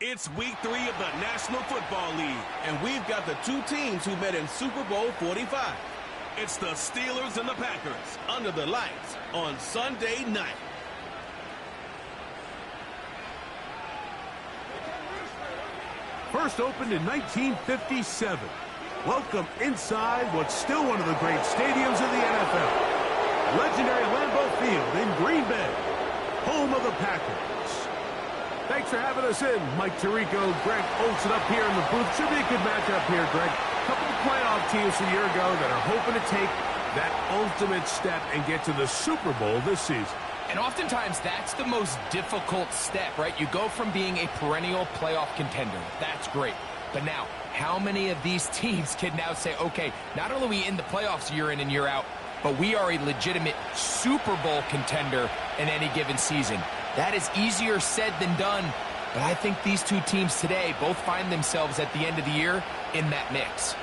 It's week 3 of the National Football League, and we've got the two teams who met in Super Bowl 45. It's the Steelers and the Packers under the lights on Sunday night. First opened in 1957. Welcome inside what's still one of the great stadiums of the NFL. Legendary Lambeau Field in Green Bay, home of the Packers. Thanks for having us in. Mike Tirico, Greg Olsen up here in the booth. Should be a good matchup here, Greg. A couple of playoff teams a year ago that are hoping to take that ultimate step and get to the Super Bowl this season. And oftentimes, that's the most difficult step, right? You go from being a perennial playoff contender. That's great. But now, how many of these teams can now say, okay, not only are we in the playoffs year in and year out, but we are a legitimate Super Bowl contender in any given season? That is easier said than done, but I think these two teams today both find themselves at the end of the year in that mix.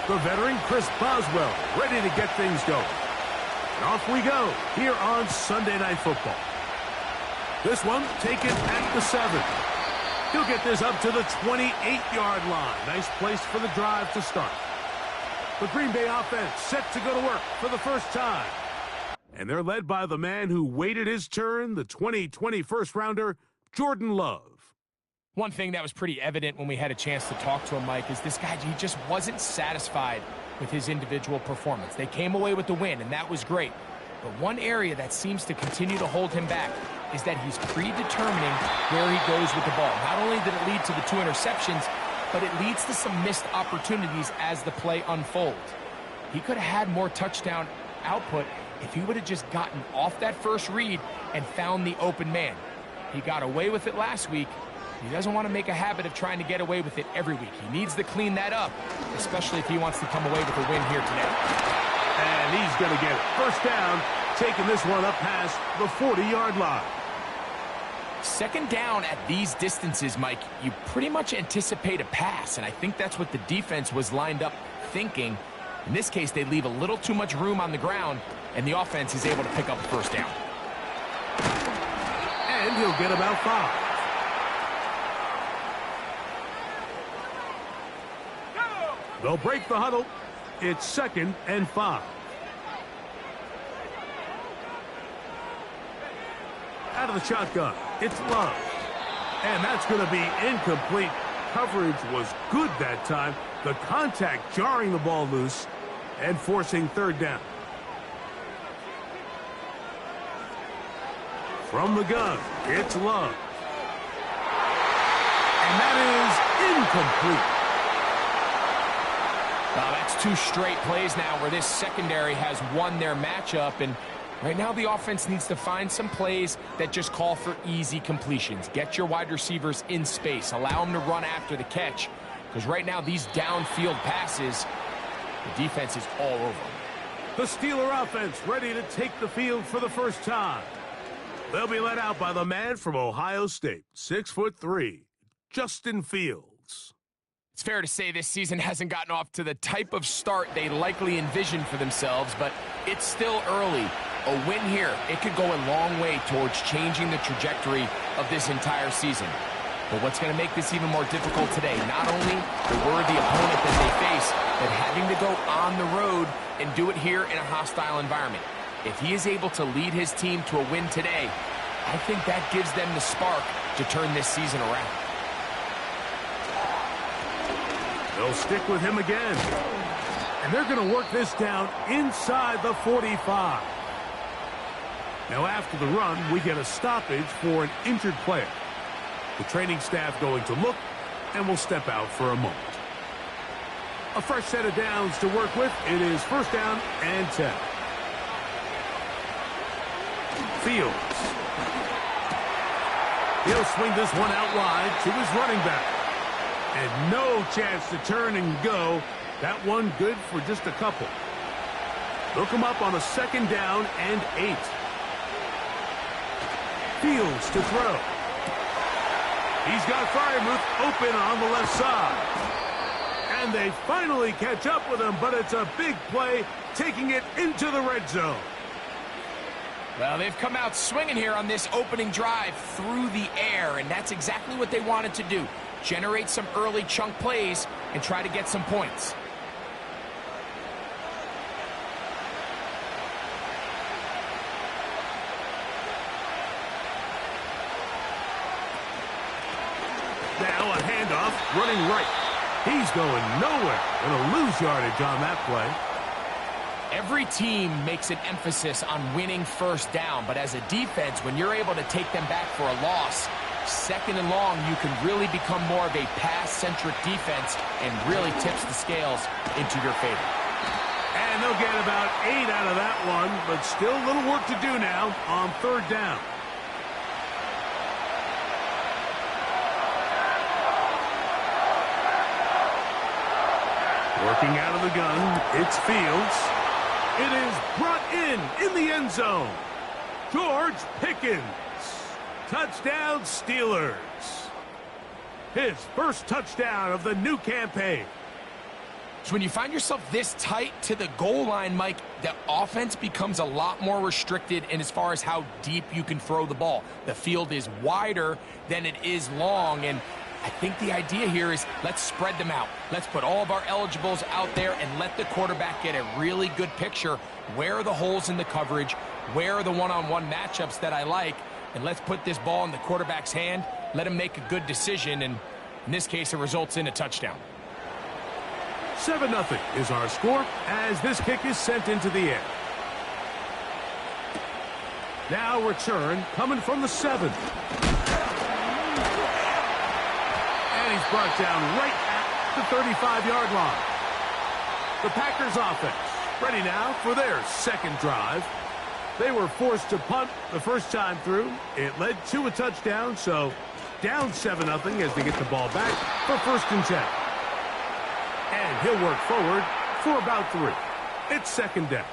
The veteran Chris Boswell ready to get things going. And off we go here on Sunday Night Football. This one taken at the 7. He'll get this up to the 28-yard line. Nice place for the drive to start. The Green Bay offense set to go to work for the first time. And they're led by the man who waited his turn, the 2020 first-rounder, Jordan Love. One thing that was pretty evident when we had a chance to talk to him, Mike, is this guy, he just wasn't satisfied with his individual performance. They came away with the win, and that was great. But one area that seems to continue to hold him back is that he's predetermining where he goes with the ball. Not only did it lead to the 2 interceptions, but it leads to some missed opportunities as the play unfolds. He could have had more touchdown output if he would have just gotten off that first read and found the open man. He got away with it last week. He doesn't want to make a habit of trying to get away with it every week. He needs to clean that up, especially if he wants to come away with a win here today. And he's going to get it. First down, taking this one up past the 40-yard line. Second down at these distances, Mike, you pretty much anticipate a pass, and I think that's what the defense was lined up thinking. In this case, they leave a little too much room on the ground, and the offense is able to pick up the first down. And he'll get about 5. They'll break the huddle. It's 2nd and 5. Out of the shotgun, it's Love. And that's going to be incomplete. Coverage was good that time. The contact jarring the ball loose and forcing 3rd down. From the gun, it's Love. And that is incomplete. Well, that's 2 straight plays now where this secondary has won their matchup, and right now the offense needs to find some plays that just call for easy completions. Get your wide receivers in space. Allow them to run after the catch, because right now these downfield passes, the defense is all over them. The Steeler offense ready to take the field for the first time. They'll be led out by the man from Ohio State, 6'3", Justin Fields. It's fair to say this season hasn't gotten off to the type of start they likely envisioned for themselves, but it's still early. A win here, it could go a long way towards changing the trajectory of this entire season. But what's going to make this even more difficult today, not only the worthy opponent that they face, but having to go on the road and do it here in a hostile environment. If he is able to lead his team to a win today, I think that gives them the spark to turn this season around. They'll stick with him again. And they're going to work this down inside the 45. Now after the run, we get a stoppage for an injured player. The training staff going to look, and will step out for a moment. A fresh set of downs to work with. It is 1st down and 10. Fields. He'll swing this one out wide to his running back. And no chance to turn and go. That one good for just a couple. They'll come up on a 2nd down and 8. Fields to throw. He's got Freiermuth open on the left side. And they finally catch up with him, but it's a big play, taking it into the red zone. Well, they've come out swinging here on this opening drive through the air, and that's exactly what they wanted to do. Generate some early chunk plays and try to get some points. Now a handoff, running right. He's going nowhere. Gonna lose yardage on that play. Every team makes an emphasis on winning first down, but as a defense, when you're able to take them back for a loss, second and long, you can really become more of a pass-centric defense and really tips the scales into your favor. And they'll get about 8 out of that one, but still a little work to do now on third down. Working out of the gun, it's Fields. It is brought in the end zone. George Pickens. Touchdown, Steelers. His first touchdown of the new campaign. So when you find yourself this tight to the goal line, Mike, the offense becomes a lot more restricted in as far as how deep you can throw the ball. The field is wider than it is long, and I think the idea here is let's spread them out. Let's put all of our eligibles out there and let the quarterback get a really good picture. Where are the holes in the coverage? Where are the one-on-one matchups that I like? And let's put this ball in the quarterback's hand. Let him make a good decision, and in this case, it results in a touchdown. 7-0 is our score as this kick is sent into the air. Now return coming from the 7. He's brought down right at the 35-yard line. The Packers offense ready now for their second drive. They were forced to punt the first time through. It led to a touchdown, so down 7-0 as they get the ball back for 1st and 10. And he'll work forward for about 3. It's 2nd down.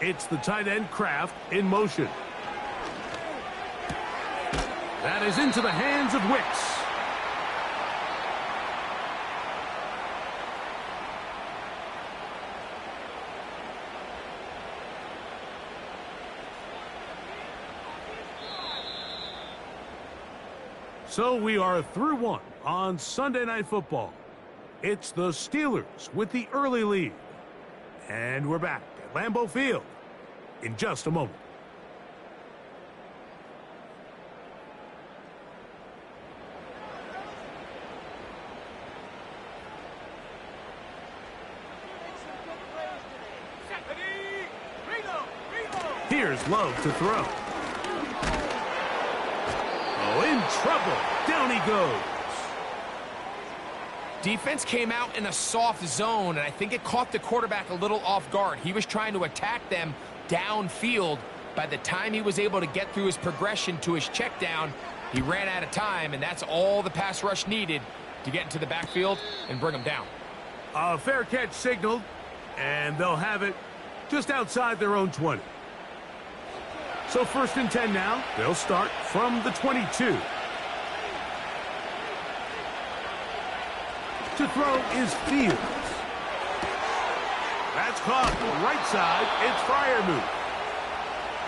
It's the tight end Kraft in motion. That is into the hands of Wicks. So we are through 1 on Sunday Night Football. It's the Steelers with the early lead. And we're back at Lambeau Field in just a moment. Here's Love to throw. Oh, in trouble. Down he goes. Defense came out in a soft zone, and I think it caught the quarterback a little off guard. He was trying to attack them downfield. By the time he was able to get through his progression to his check down, he ran out of time, and that's all the pass rush needed to get into the backfield and bring him down. A fair catch signaled, and they'll have it just outside their own 20. So 1st and 10 now. They'll start from the 22. To throw is Fields. That's caught right side. It's Freiermuth.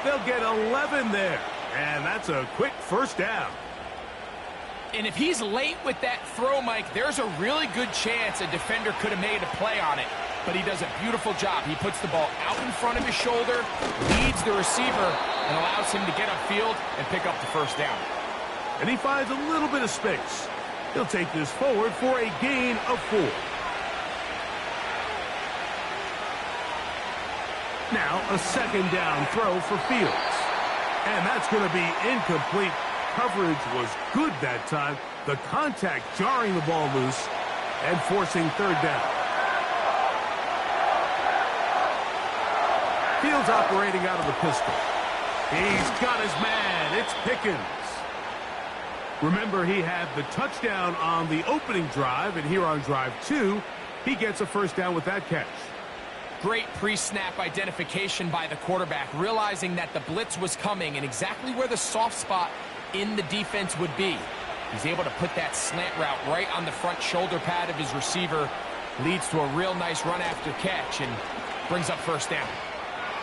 They'll get 11 there, and that's a quick 1st down. And if he's late with that throw, Mike, there's a really good chance a defender could have made a play on it. But he does a beautiful job. He puts the ball out in front of his shoulder, leads the receiver, and allows him to get upfield and pick up the 1st down. And he finds a little bit of space. He'll take this forward for a gain of 4. Now a 2nd down throw for Fields. And that's going to be incomplete. Coverage was good that time. The contact jarring the ball loose and forcing 3rd down. Fields operating out of the pistol. He's got his man. It's Pickens. Remember, he had the touchdown on the opening drive, and here on drive 2, he gets a 1st down with that catch. Great pre-snap identification by the quarterback, realizing that the blitz was coming and exactly where the soft spot in the defense would be. He's able to put that slant route right on the front shoulder pad of his receiver. Leads to a real nice run after catch and brings up first down.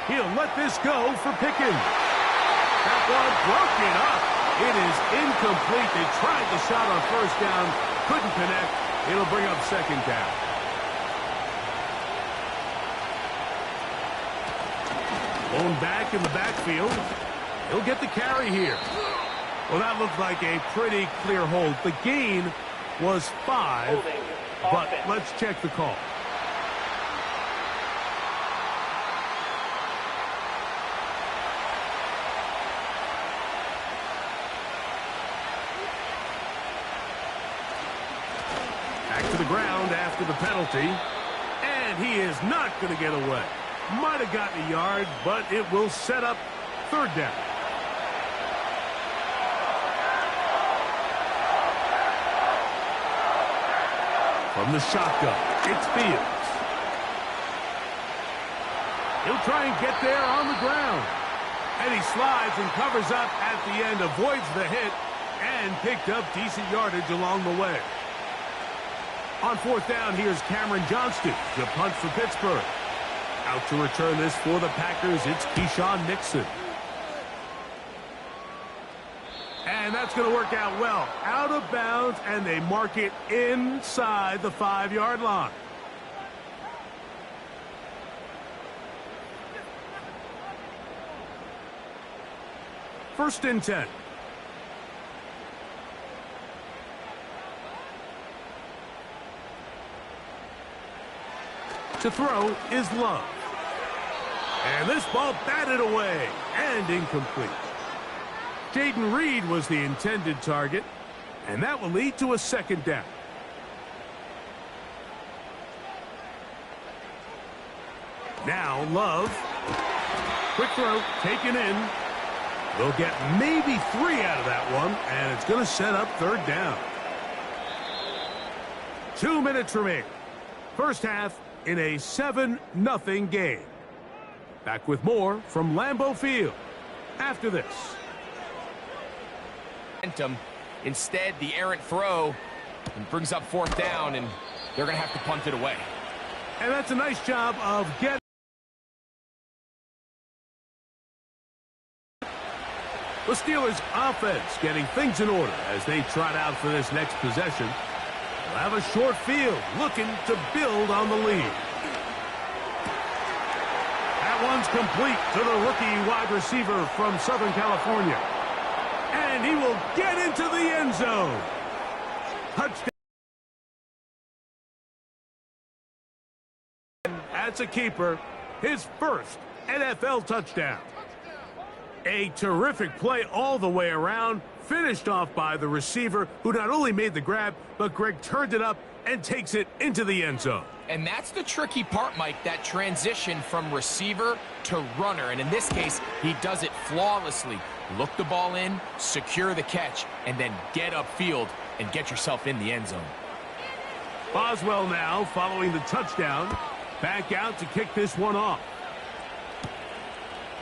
He'll let this go for Pickens. That one broken up. It is incomplete. They tried the shot on first down. Couldn't connect. It'll bring up second down. Blown back in the backfield. He'll get the carry here. Well, that looked like a pretty clear hold. The gain was 5, but let's check the call. Back to the ground after the penalty, and he is not going to get away. Might have gotten a yard, but it will set up third down. From the shotgun, it's Fields. He'll try and get there on the ground. And he slides and covers up at the end, avoids the hit, and picked up decent yardage along the way. On fourth down, here's Cameron Johnston to punt for Pittsburgh. Out to return this for the Packers, it's Keyshawn Nixon. And that's going to work out well. Out of bounds, and they mark it inside the 5-yard line. First and 10. To throw is Love. And this ball batted away and incomplete. Jaden Reed was the intended target, and that will lead to a second down. Now Love. Quick throw, taken in. They'll get maybe 3 out of that one, and it's going to set up third down. 2 minutes remaining. First half in a 7-0 game. Back with more from Lambeau Field after this. Instead, the errant throw brings up fourth down, and they're going to have to punt it away. And that's a nice job of getting the Steelers' offense getting things in order as they trot out for this next possession. They'll have a short field looking to build on the lead. That one's complete to the rookie wide receiver from Southern California. And he will get into the end zone. Touchdown. That's a keeper. His first NFL touchdown. A terrific play all the way around. Finished off by the receiver, who not only made the grab, but Greg turned it up and takes it into the end zone. And that's the tricky part, Mike, that transition from receiver to runner. And in this case, he does it flawlessly. Look the ball in, secure the catch, and then get upfield and get yourself in the end zone. Boswell now following the touchdown. Back out to kick this one off.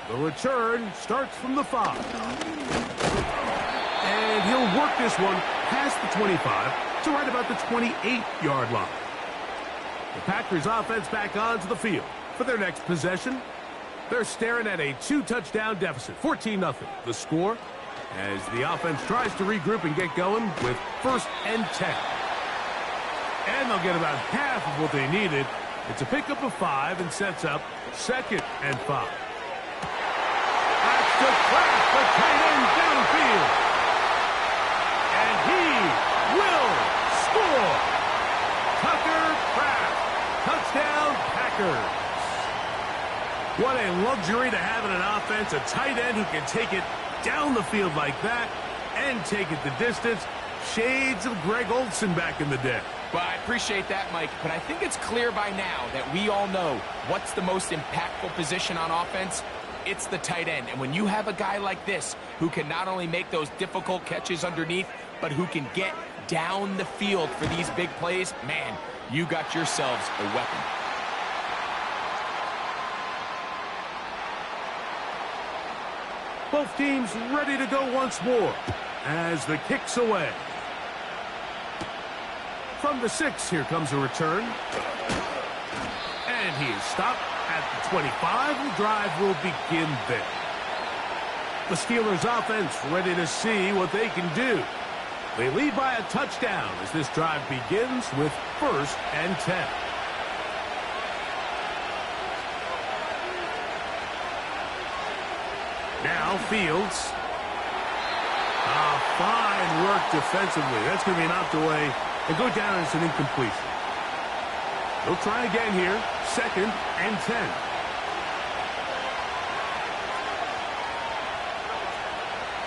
The return starts from the 5. And he'll work this one past the 25 to right about the 28-yard line. The Packers offense back onto the field for their next possession. They're staring at a 2-touchdown deficit, 14-0. The score as the offense tries to regroup and get going with first and 10. And they'll get about half of what they needed. It's a pickup of 5 and sets up second and 5. That's to crack the tight end downfield. And he will score. Tucker Kraft. Touchdown, Packers. What a luxury to have in an offense, a tight end who can take it down the field like that and take it the distance. Shades of Greg Olsen back in the day. Well, I appreciate that, Mike, but I think it's clear by now that we all know what's the most impactful position on offense. It's the tight end. And when you have a guy like this who can not only make those difficult catches underneath, but who can get down the field for these big plays, man, you got yourselves a weapon. Both teams ready to go once more as the kick's away. From the 6, here comes a return. And he is stopped at the 25. The drive will begin there. The Steelers offense ready to see what they can do. They lead by a touchdown as this drive begins with 1st and 10. Now Fields. Fine work defensively. That's going to be knocked away and go down as an incompletion. They'll try again here. 2nd and 10.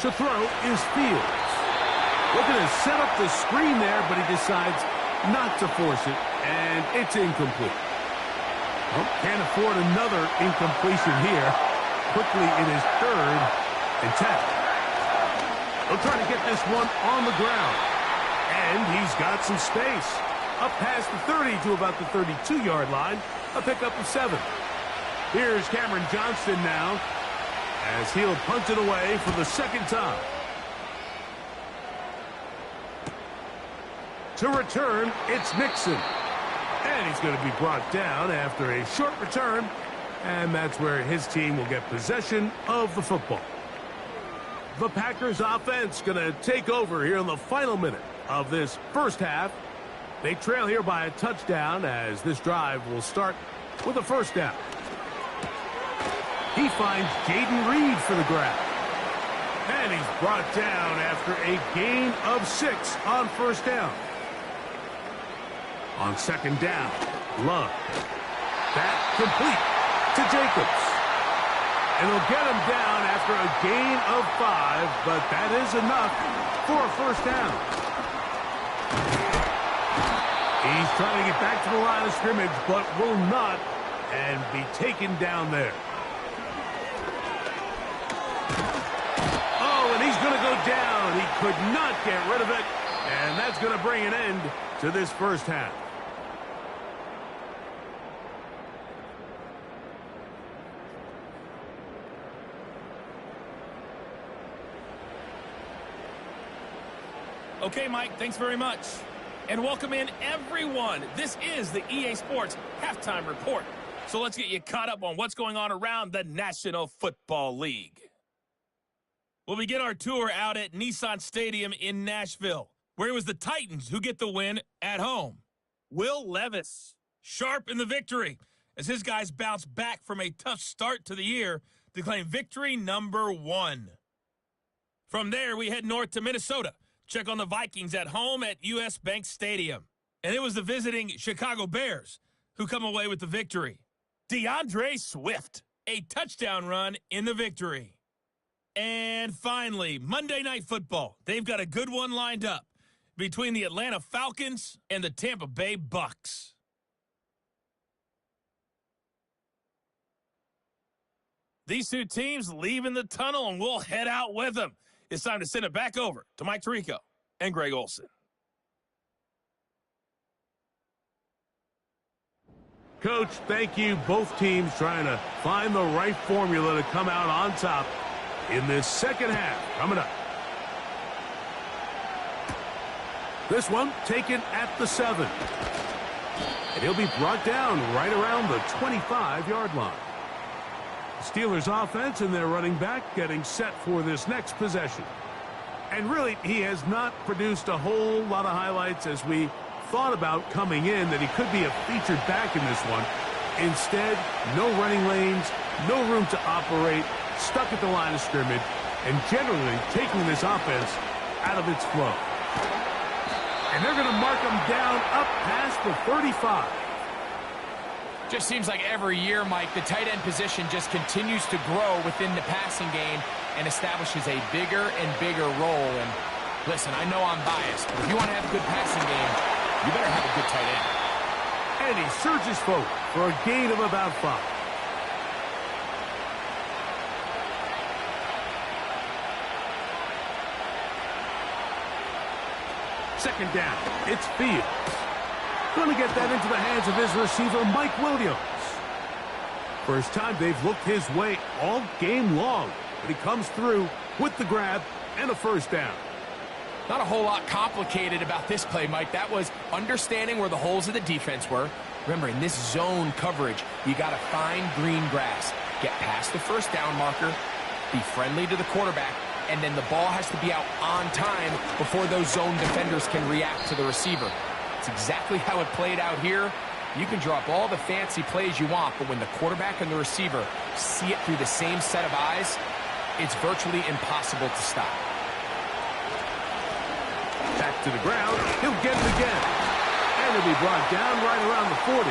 To throw is Fields. Looking to set up the screen there, but he decides not to force it, and it's incomplete. Well, can't afford another incompletion here. Quickly in his 3rd and 10. He'll try to get this one on the ground. And he's got some space. Up past the 30 to about the 32-yard line. A pickup of 7. Here's Cameron Johnston now, as he'll punt it away for the 2nd time. To return, it's Nixon. And he's going to be brought down after a short return. And that's where his team will get possession of the football. The Packers offense going to take over here in the final minute of this first half. They trail here by a touchdown as this drive will start with a 1st down. He finds Jaden Reed for the grab. And he's brought down after a gain of 6 on 1st down. On 2nd down, Love. That complete to Jacobs. And he'll get him down after a gain of 5, but that is enough for a 1st down. He's trying to get back to the line of scrimmage, but will not, and be taken down there. Oh, and he's going to go down. He could not get rid of it, and that's going to bring an end to this first half. Okay, Mike, thanks very much. And welcome in, everyone. This is the EA Sports Halftime Report. So let's get you caught up on what's going on around the National Football League. We'll begin our tour out at Nissan Stadium in Nashville, where it was the Titans who get the win at home. Will Levis, sharp in the victory, as his guys bounce back from a tough start to the year to claim victory number 1. From there, we head north to Minnesota. Check on the Vikings at home at U.S. Bank Stadium. And it was the visiting Chicago Bears who come away with the victory. DeAndre Swift, a touchdown run in the victory. And finally, Monday Night Football. They've got a good one lined up between the Atlanta Falcons and the Tampa Bay Bucks. These two teams leaving the tunnel, and we'll head out with them. It's time to send it back over to Mike Tirico and Greg Olson. Coach, thank you. Both teams trying to find the right formula to come out on top in this second half. Coming up. This one taken at the 7. And he'll be brought down right around the 25-yard line. Steelers offense and their running back getting set for this next possession. And really, he has not produced a whole lot of highlights as we thought about coming in that he could be a featured back in this one. Instead, no running lanes, no room to operate, stuck at the line of scrimmage, and generally taking this offense out of its flow. And they're going to mark him down up past the 35. Just seems like every year, Mike, the tight end position just continues to grow within the passing game and establishes a bigger and bigger role. And listen, I know I'm biased, but if you want to have a good passing game, you better have a good tight end. And he surges forward for a gain of about 5. Second down, it's Fields. Going to get that into the hands of his receiver, Mike Williams. First time they've looked his way all game long. but he comes through with the grab and a first down. Not a whole lot complicated about this play, Mike. That was understanding where the holes of the defense were. Remember, in this zone coverage, you got to find green grass. Get past the first down marker, be friendly to the quarterback, and then the ball has to be out on time before those zone defenders can react to the receiver. It's exactly how it played out here. You can drop all the fancy plays you want, but when the quarterback and the receiver see it through the same set of eyes, it's virtually impossible to stop. Back to the ground. He'll get it again. And he'll be brought down right around the 40.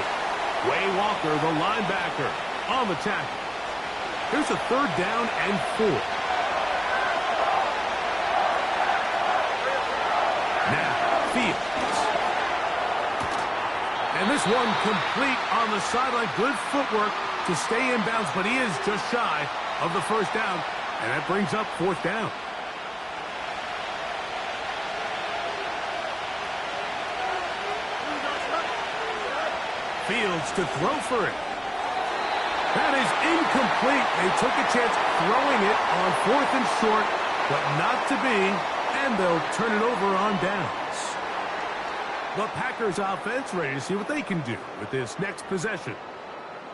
Way Walker, the linebacker, on the tackle. Here's a third down and 4. Now, Fields. And this one complete on the sideline. Good footwork to stay in bounds, but he is just shy of the first down. And that brings up 4th down. Fields to throw for it. That is incomplete. They took a chance throwing it on 4th and short, but not to be, and they'll turn it over on downs. The Packers offense ready to see what they can do with this next possession.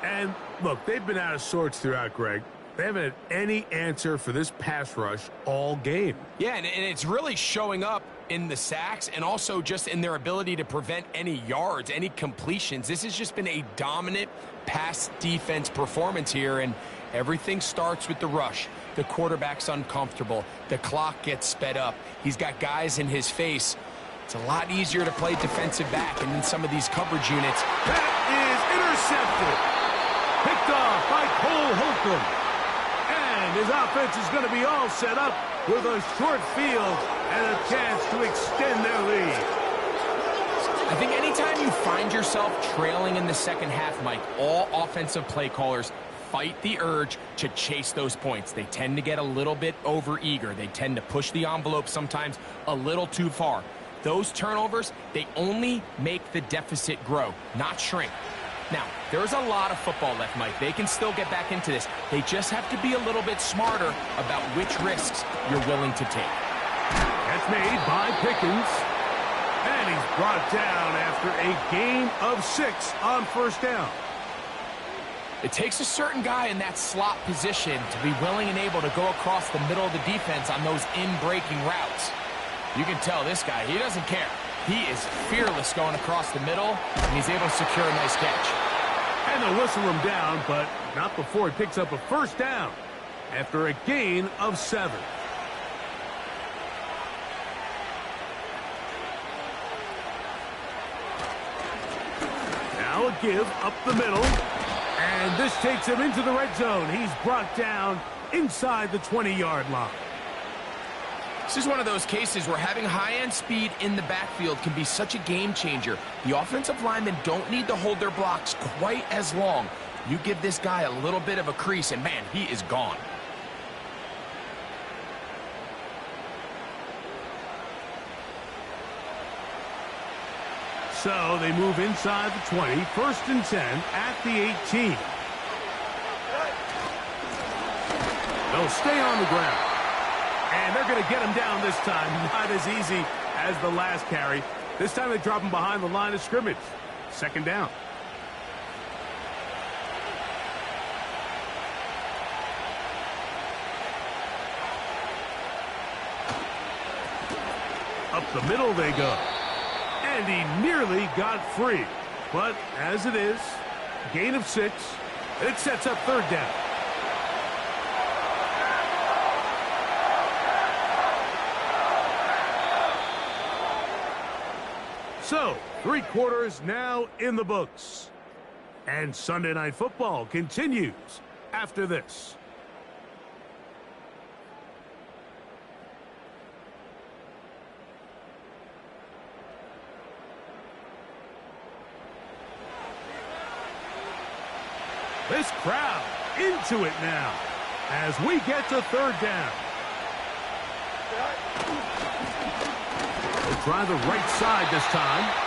And look, they've been out of sorts throughout, Greg. They haven't had any answer for this pass rush all game. Yeah, and it's really showing up in the sacks and also just in their ability to prevent any yards, any completions. This has just been a dominant pass defense performance here, and everything starts with the rush. The quarterback's uncomfortable. The clock gets sped up. He's got guys in his face. It's a lot easier to play defensive back and in some of these coverage units. That is intercepted. Picked off by Cole Holcomb. And his offense is going to be all set up with a short field and a chance to extend their lead. I think anytime you find yourself trailing in the second half, Mike, all offensive play callers fight the urge to chase those points. They tend to get a little bit overeager. They tend to push the envelope sometimes a little too far. Those turnovers, they only make the deficit grow, not shrink. Now, there's a lot of football left, Mike. They can still get back into this. They just have to be a little bit smarter about which risks you're willing to take. That's made by Pickens. And he's brought down after a gain of 6 on first down. It takes a certain guy in that slot position to be willing and able to go across the middle of the defense on those in-breaking routes. You can tell this guy, he doesn't care. He is fearless going across the middle, and he's able to secure a nice catch. And they'll whistle him down, but not before he picks up a first down after a gain of 7. Now a give up the middle, and this takes him into the red zone. He's brought down inside the 20-yard line. This is one of those cases where having high-end speed in the backfield can be such a game changer. The offensive linemen don't need to hold their blocks quite as long. You give this guy a little bit of a crease, and man, he is gone. So they move inside the 20, 1st and 10 at the 18. They'll stay on the ground. And they're going to get him down this time. Not as easy as the last carry. This time they drop him behind the line of scrimmage. 2nd down. Up the middle they go. And he nearly got free. But as it is, gain of 6. And it sets up 3rd down. So, 3 quarters now in the books. And Sunday Night Football continues after this. This crowd into it now as we get to 3rd down. They'll try the right side this time.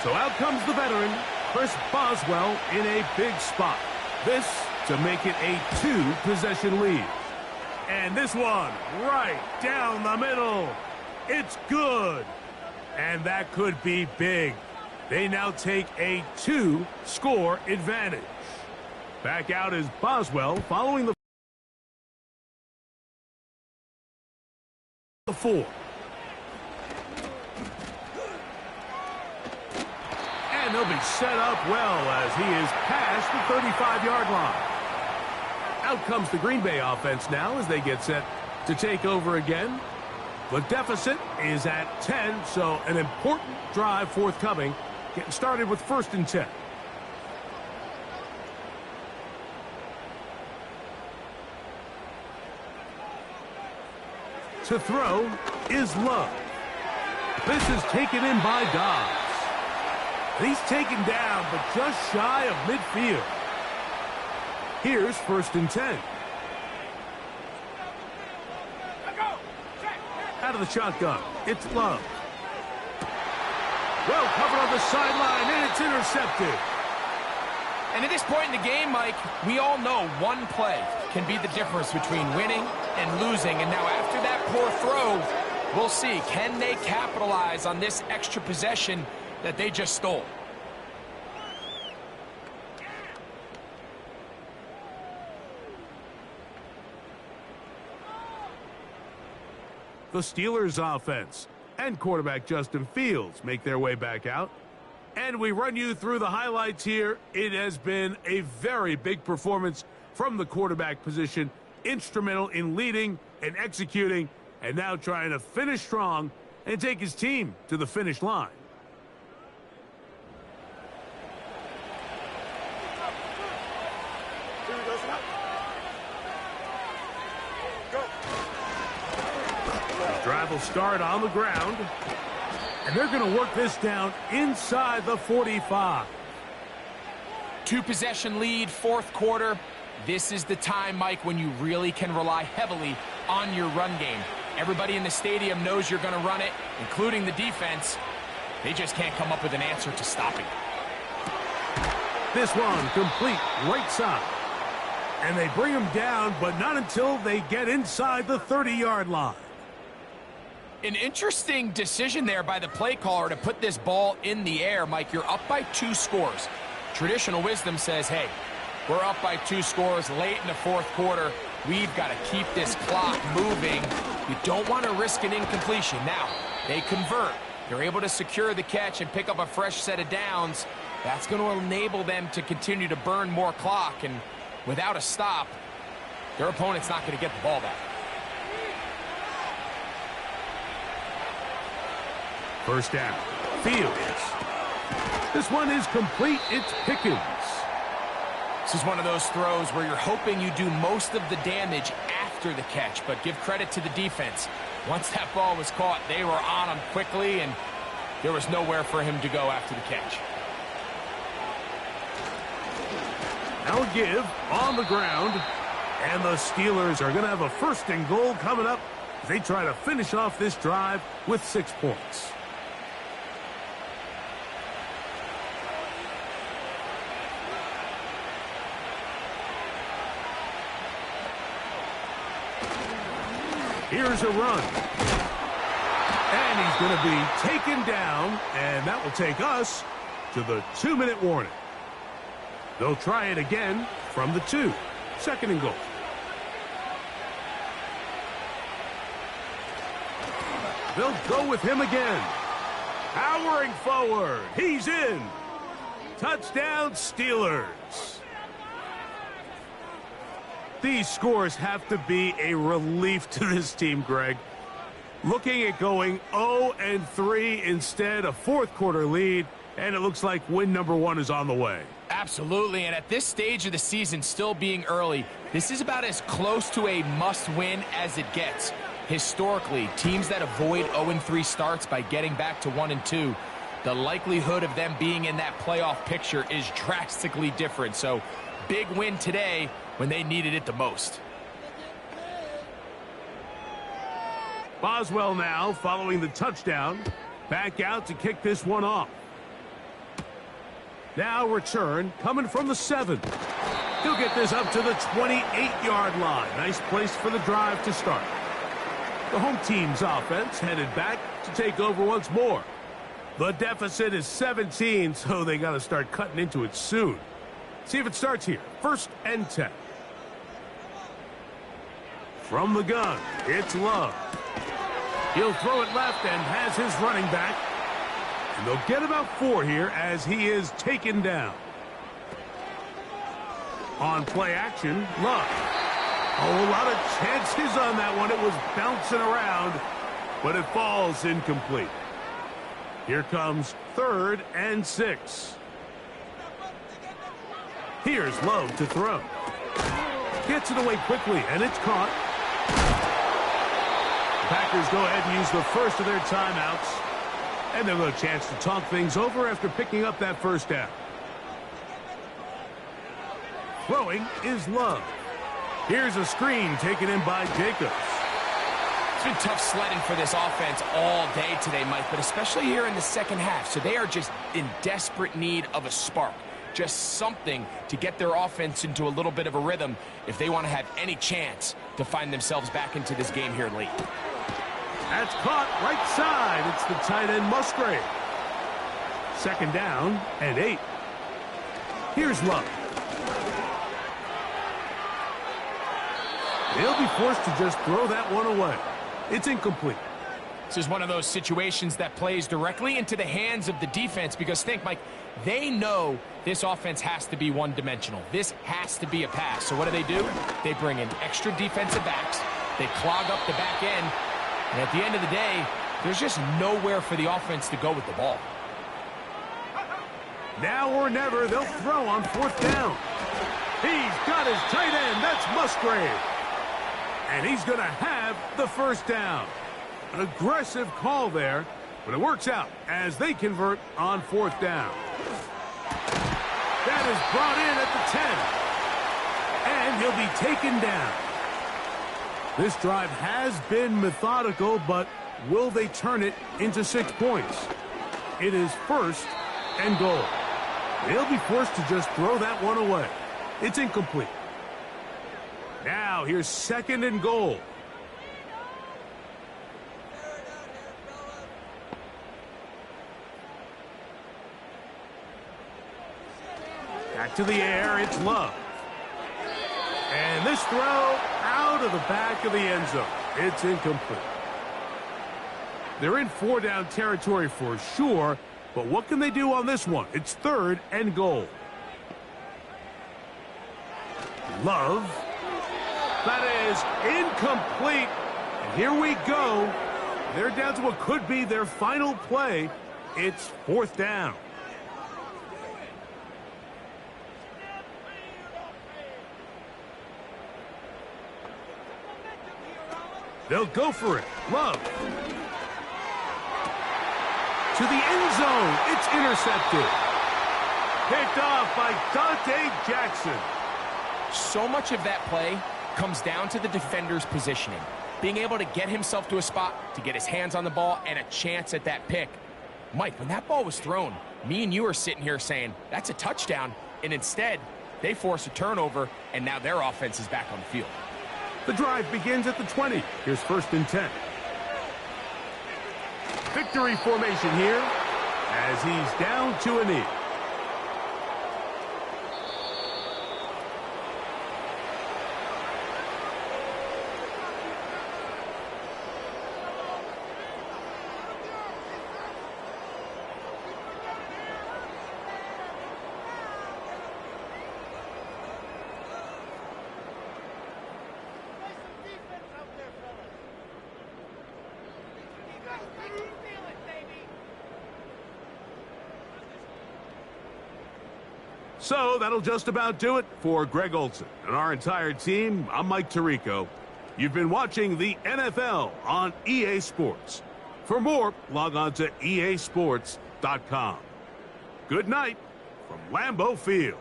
So out comes the veteran, Chris Boswell, in a big spot. This to make it a 2-possession lead. And this one right down the middle. It's good. And that could be big. They now take a 2-score advantage. Back out is Boswell following the 4. And they'll be set up well as he is past the 35-yard line. Out comes the Green Bay offense now as they get set to take over again. The deficit is at 10, so an important drive forthcoming. Getting started with 1st and 10. To throw is Love. This is taken in by Dobbs. He's taken down, but just shy of midfield. Here's 1st and 10. Out of the shotgun, it's Love. Well covered on the sideline, and it's intercepted. And at this point in the game, Mike, we all know one play can be the difference between winning and losing. And now after that poor throw, we'll see, can they capitalize on this extra possession that they just stole? The Steelers offense and quarterback Justin Fields make their way back out. And we run you through the highlights here. It has been a very big performance from the quarterback position. Instrumental in leading and executing, and now trying to finish strong and take his team to the finish line. The drive will start on the ground. And they're going to work this down inside the 45. 2-possession lead, 4th quarter. This is the time, Mike, when you really can rely heavily on your run game. Everybody in the stadium knows you're going to run it, including the defense. They just can't come up with an answer to stopping it. This one complete right side. And they bring him down, but not until they get inside the 30-yard line. An interesting decision there by the play caller to put this ball in the air. Mike, you're up by 2 scores. Traditional wisdom says, hey, we're up by 2 scores late in the 4th quarter. We've got to keep this clock moving. You don't want to risk an incompletion. Now, they convert. They're able to secure the catch and pick up a fresh set of downs. That's going to enable them to continue to burn more clock. And without a stop, their opponent's not going to get the ball back. First down, Fields. This one is complete. It's Pickens. This is one of those throws where you're hoping you do most of the damage after the catch, but give credit to the defense. Once that ball was caught, they were on him quickly, and there was nowhere for him to go after the catch. Now a give on the ground, and the Steelers are going to have a 1st and goal coming up as they try to finish off this drive with 6 points. Here's a run. And he's going to be taken down, and that will take us to the 2-minute warning. They'll try it again from the 2. 2nd and goal. They'll go with him again. Powering forward. He's in. Touchdown, Steelers. These scores have to be a relief to this team, Greg. Looking at going 0-3 instead, a 4th quarter lead, and it looks like win number 1 is on the way. Absolutely, and at this stage of the season, still being early, this is about as close to a must-win as it gets. Historically, teams that avoid 0-3 starts by getting back to 1-2, the likelihood of them being in that playoff picture is drastically different. So, big win today when they needed it the most. Boswell now following the touchdown. Back out to kick this one off. Now return coming from the 7. He'll get this up to the 28-yard line. Nice place for the drive to start. The home team's offense headed back to take over once more. The deficit is 17, so they got to start cutting into it soon. See if it starts here. 1st and 10. From the gun, it's Love. He'll throw it left and has his running back. And they'll get about 4 here as he is taken down. On play action, Love. Oh, a lot of chances on that one. It was bouncing around, but it falls incomplete. Here comes 3rd and 6. Here's Love to throw. Gets it away quickly, and it's caught. The Packers go ahead and use the first of their timeouts. And they'll have a chance to talk things over after picking up that first down. Throwing is Love. Here's a screen taken in by Jacobs. It's been tough sledding for this offense all day today, Mike, but especially here in the second half. So they are just in desperate need of a spark. Just something to get their offense into a little bit of a rhythm if they want to have any chance to find themselves back into this game here late. That's caught right side. It's the tight end Musgrave. 2nd down and 8. Here's Love. They'll be forced to just throw that one away. It's incomplete. This is one of those situations that plays directly into the hands of the defense because think, Mike, they know this offense has to be one-dimensional. This has to be a pass. So what do? They bring in extra defensive backs. They clog up the back end. And at the end of the day, there's just nowhere for the offense to go with the ball. Now or never, they'll throw on 4th down. He's got his tight end. That's Musgrave. And he's going to have the 1st down. An aggressive call there, but it works out as they convert on 4th down. That is brought in at the 10. And he'll be taken down. This drive has been methodical, but will they turn it into 6 points? It is 1st and goal. They'll be forced to just throw that one away. It's incomplete. Now here's 2nd and goal. Back to the air, it's Love. And this throw out of the back of the end zone. It's incomplete. They're in 4-down territory for sure, but what can they do on this one? It's 3rd and goal. Love. That is incomplete. And here we go. They're down to what could be their final play. It's 4th down. They'll go for it. Love. To the end zone. It's intercepted. Picked off by Dante Jackson. So much of that play comes down to the defender's positioning. Being able to get himself to a spot, to get his hands on the ball, and a chance at that pick. Mike, when that ball was thrown, me and you are sitting here saying, that's a touchdown. And instead, they force a turnover, and now their offense is back on the field. The drive begins at the 20. Here's 1st and 10. Victory formation here as he's down to a knee. So that'll just about do it for Greg Olson and our entire team. I'm Mike Tirico. You've been watching the NFL on EA Sports. For more, log on to easports.com. Good night from Lambeau Field.